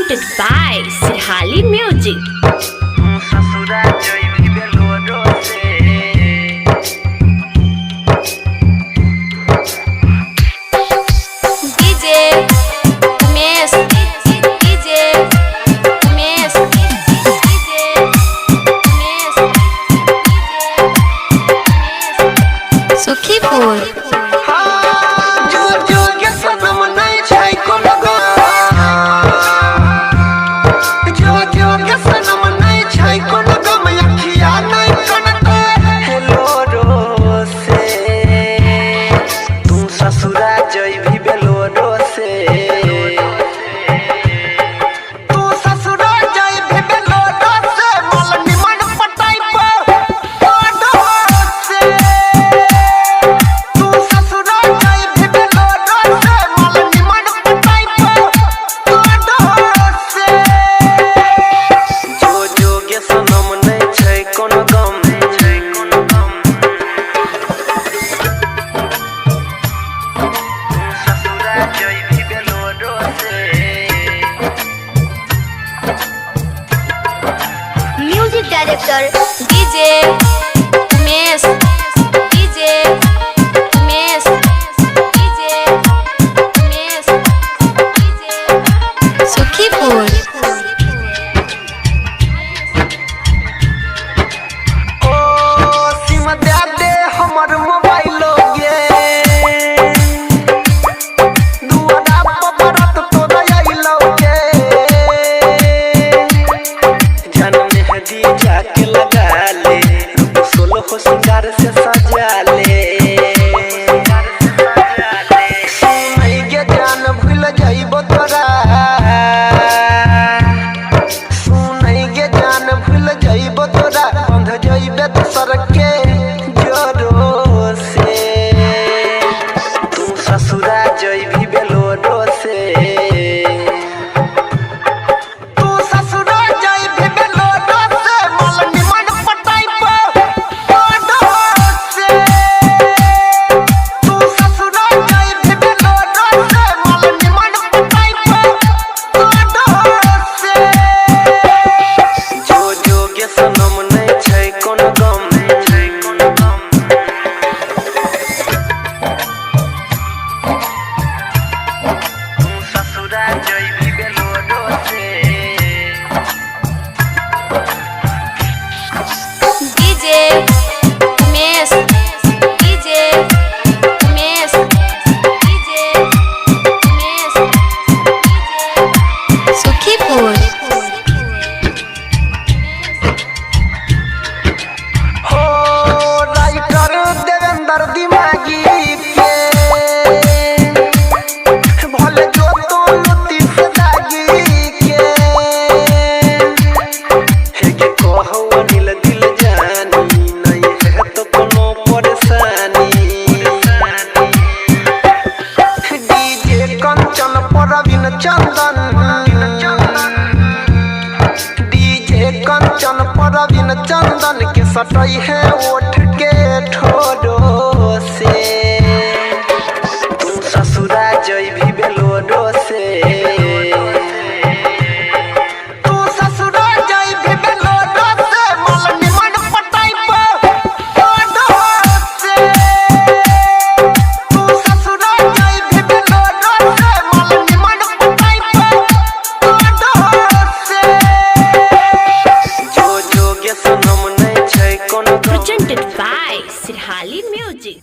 presented by Sirhali Music. Sukhipur Music Director DJ Umesh DJ Umesh DJ Umesh DJ Sukhipur सिंगार से सजा ले सुनई के जान भूल जाइबो तोरा सुनई के जान भूल जाइबो तोरा बंध जाइबे दोसर के जोरो से तू ससुरा जइबी बेलोरो से चंदन के सटई है ओठ के ठोरो से तू ससुरा जइबी बेलोरो से तू ससुरा जइबी बेलोरो से मल निमन पटाइबो ओडो से तू ससुरा जइबी बेलोरो से मल निमन पटाइबो ओडो से जो जो के सनम presented by Sirhali Music.